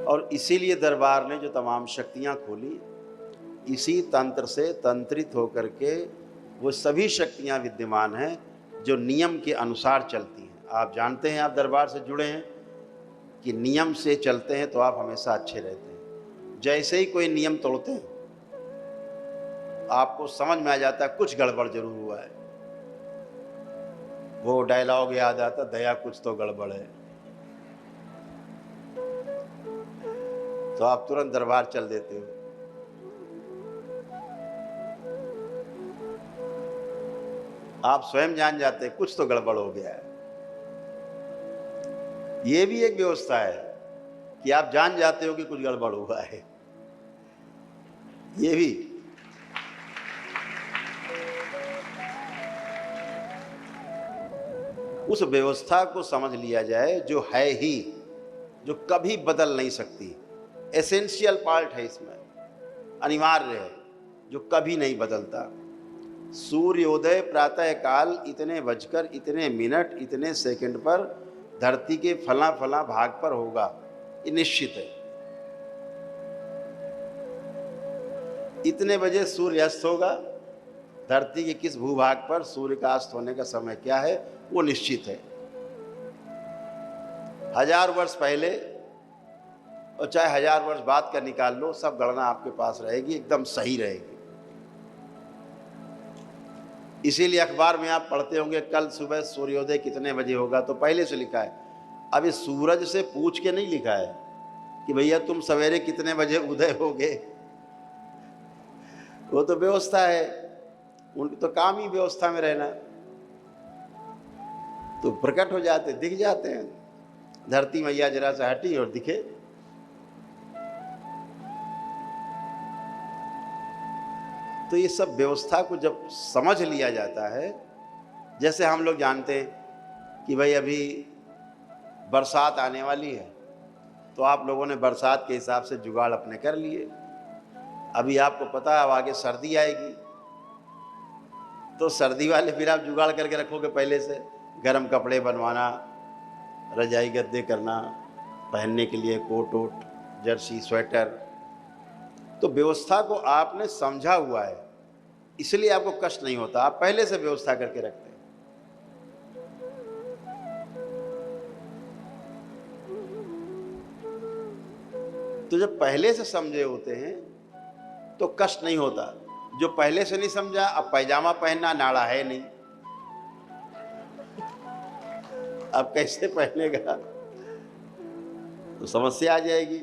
और इसीलिए दरबार ने जो तमाम शक्तियाँ खोली, इसी तंत्र से तंत्रित होकर के वो सभी शक्तियाँ विद्यमान हैं जो नियम के अनुसार चलती हैं। आप जानते हैं, आप दरबार से जुड़े हैं, कि नियम से चलते हैं तो आप हमेशा अच्छे रहते हैं। जैसे ही कोई नियम तोड़ते हैं, आपको समझ में आ जाता है कुछ गड़बड़ जरूर हुआ है। वो डायलॉग याद आता, दया कुछ तो गड़बड़ है। तो आप तुरंत दरबार चल देते हो। आप स्वयं जान जाते हैं कुछ तो गड़बड़ हो गया है। ये भी एक व्यवस्था है कि आप जान जाते हो कि कुछ गड़बड़ हुआ है। ये भी उस व्यवस्था को समझ लिया जाए जो है ही, जो कभी बदल नहीं सकती। एसेंशियल पार्ट है इसमें, अनिवार्य है, जो कभी नहीं बदलता। सूर्योदय प्रातः काल इतने बजकर इतने मिनट इतने सेकंड पर धरती के फला फला भाग पर होगा, ये निश्चित है। इतने बजे सूर्य अस्त होगा, धरती के किस भूभाग पर सूर्य का अस्त होने का समय क्या है वो निश्चित है। 1000 वर्ष पहले और चाहे 1000 वर्ष बाद का निकाल लो, सब गणना आपके पास रहेगी, एकदम सही रहेगी। इसीलिए अखबार में आप पढ़ते होंगे कल सुबह सूर्योदय कितने बजे होगा, तो पहले से लिखा है। अब इस सूरज से पूछ के नहीं लिखा है कि भैया तुम सवेरे कितने बजे उदय होगे। वो तो व्यवस्था है, उनकी तो काम ही व्यवस्था में रहना। तो प्रकट हो जाते, दिख जाते हैं। धरती मैया जरा सा हटी और दिखे। तो ये सब व्यवस्था को जब समझ लिया जाता है, जैसे हम लोग जानते हैं कि भाई अभी बरसात आने वाली है, तो आप लोगों ने बरसात के हिसाब से जुगाड़ अपने कर लिए। अभी आपको पता है अब आगे सर्दी आएगी, तो सर्दी वाले फिर आप जुगाड़ करके रखोगे पहले से, गर्म कपड़े बनवाना, रजाई गद्दे करना, पहनने के लिए कोट वोट, जर्सी, स्वेटर। तो व्यवस्था को आपने समझा हुआ है, इसलिए आपको कष्ट नहीं होता, आप पहले से व्यवस्था करके रखते हैं। तो जब पहले से समझे होते हैं तो कष्ट नहीं होता। जो पहले से नहीं समझा, अब पैजामा पहनना नाड़ा है नहीं, अब कैसे पहनेगा, तो समस्या आ जाएगी।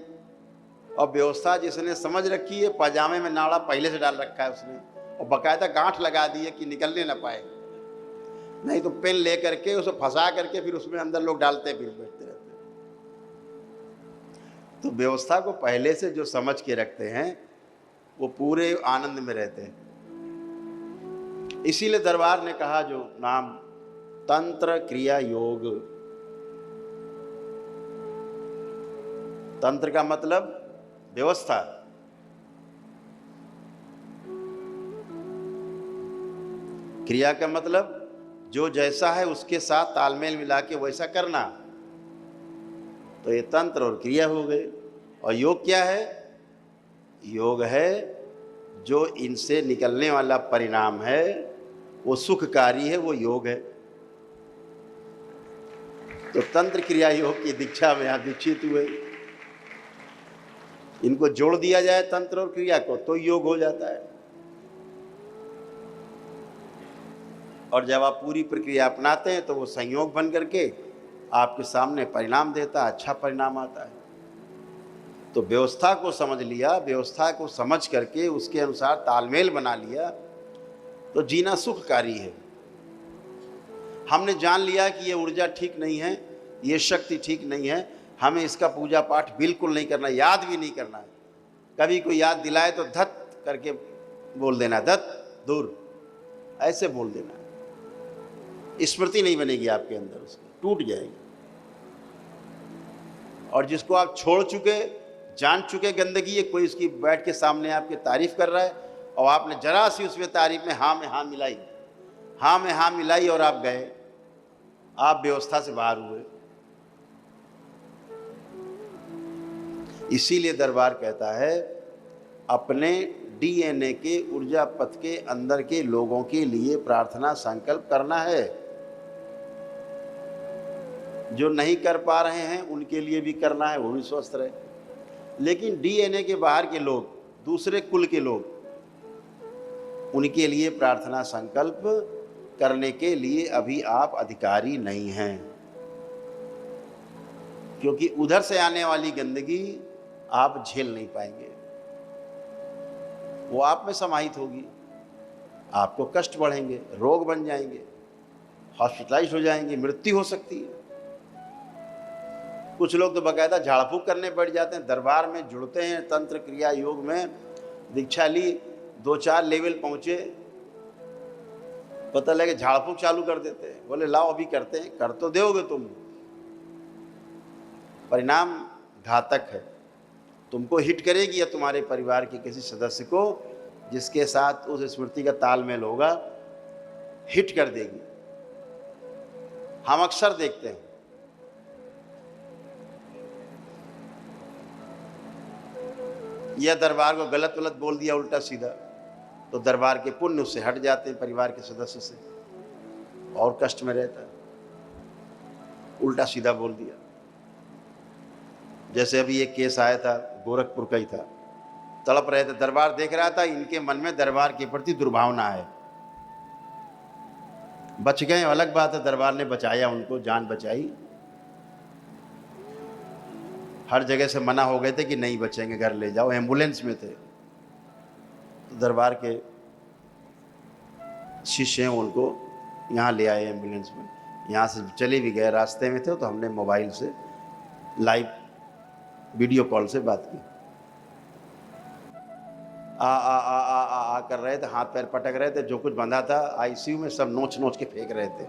और व्यवस्था जिसने समझ रखी है, पैजामे में नाड़ा पहले से डाल रखा है उसने, और बाकायदा गांठ लगा दी है कि निकलने ना पाए। नहीं तो पेन ले करके उसे फंसा करके फिर उसमें अंदर लोग डालते फिर बैठते रहते। तो व्यवस्था को पहले से जो समझ के रखते हैं वो पूरे आनंद में रहते हैं। इसीलिए दरबार ने कहा जो नाम तंत्र क्रिया योग। तंत्र का मतलब व्यवस्था, क्रिया का मतलब जो जैसा है उसके साथ तालमेल मिला के वैसा करना। तो ये तंत्र और क्रिया हो गए। और योग क्या है? योग है जो इनसे निकलने वाला परिणाम है वो सुखकारी है, वो योग है। तो तंत्र क्रिया योग की दीक्षा में आप दीक्षित हुए, इनको जोड़ दिया जाए तंत्र और क्रिया को तो योग हो जाता है। और जब आप पूरी प्रक्रिया अपनाते हैं तो वो संयोग बन करके आपके सामने परिणाम देता है, अच्छा परिणाम आता है। तो व्यवस्था को समझ लिया, व्यवस्था को समझ करके उसके अनुसार तालमेल बना लिया तो जीना सुखकारी है। हमने जान लिया कि ये ऊर्जा ठीक नहीं है, ये शक्ति ठीक नहीं है, हमें इसका पूजा पाठ बिल्कुल नहीं करना, याद भी नहीं करना है। कभी कोई याद दिलाए तो धत करके बोल देना, धत दूर, ऐसे बोल देना। स्मृति नहीं बनेगी आपके अंदर, उसकी टूट जाएगी। और जिसको आप छोड़ चुके, जान चुके गंदगी है, कोई उसकी बैठ के सामने आपकी तारीफ कर रहा है और आपने जरा सी उसमें तारीफ में हाँ में हाँ मिलाई, हाँ में हाँ मिलाई और आप गए, आप व्यवस्था से बाहर हुए। इसीलिए दरबार कहता है अपने डीएनए के ऊर्जा पथ के अंदर के लोगों के लिए प्रार्थना संकल्प करना है। जो नहीं कर पा रहे हैं उनके लिए भी करना है, वो भी स्वस्थ रहे। लेकिन डीएनए के बाहर के लोग, दूसरे कुल के लोग, उनके लिए प्रार्थना संकल्प करने के लिए अभी आप अधिकारी नहीं हैं, क्योंकि उधर से आने वाली गंदगी आप झेल नहीं पाएंगे, वो आप में समाहित होगी, आपको कष्ट बढ़ेंगे, रोग बन जाएंगे, हॉस्पिटलाइज हो जाएंगे, मृत्यु हो सकती है। कुछ लोग तो बाकायदा झाड़ फूक करने पड़ जाते हैं, दरबार में जुड़ते हैं, तंत्र क्रिया योग में दीक्षा ली, 2-4 लेवल पहुंचे, पता लगे झाड़ फूक चालू कर देते हैं। बोले लाओ अभी करते हैं, कर तो दोगे तुम, परिणाम घातक है। तुमको हिट करेगी या तुम्हारे परिवार के किसी सदस्य को जिसके साथ उस स्मृति का तालमेल होगा, हिट कर देगी। हम अक्सर देखते हैं या दरबार को गलत वलत बोल दिया उल्टा सीधा, तो दरबार के पुण्य उससे हट जाते हैं, परिवार के सदस्य से, और कष्ट में रहता है। उल्टा सीधा बोल दिया। जैसे अभी एक केस आया था, गोरखपुर का ही था, तड़प रहे थे, दरबार देख रहा था, इनके मन में दरबार के प्रति दुर्भावना है। बच गए अलग बात है, दरबार ने बचाया उनको, जान बचाई। हर जगह से मना हो गए थे कि नहीं बचेंगे, घर ले जाओ, एम्बुलेंस में थे। तो दरबार के शिष्य हैं, उनको यहाँ ले आए एम्बुलेंस में, यहाँ से चले भी गए, रास्ते में थे तो हमने मोबाइल से लाइव वीडियो कॉल से बात की। आ कर रहे थे, हाथ पैर पटक रहे थे, जो कुछ बंधा था आईसीयू में सब नोच नोच के फेंक रहे थे,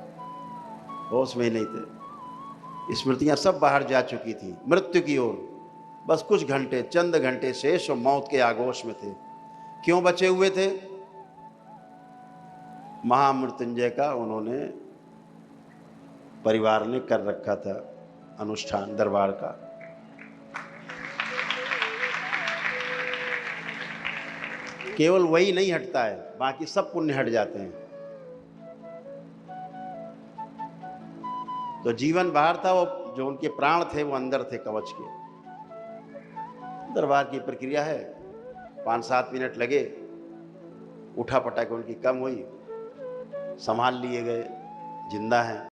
होश में ही नहीं थे। स्मृतियां सब बाहर जा चुकी थी मृत्यु की ओर, बस कुछ घंटे, चंद घंटे शेष और मौत के आगोश में थे। क्यों बचे हुए थे? महामृत्युंजय का उन्होंने, परिवार ने कर रखा था अनुष्ठान दरबार का। केवल वही नहीं हटता है, बाकी सब पुण्य हट जाते हैं। तो जीवन बाहर था, वो जो उनके प्राण थे वो अंदर थे कवच के। दरबार की प्रक्रिया है, 5-7 मिनट लगे, उठा पटक उनकी कम हुई, संभाल लिए गए, जिंदा हैं।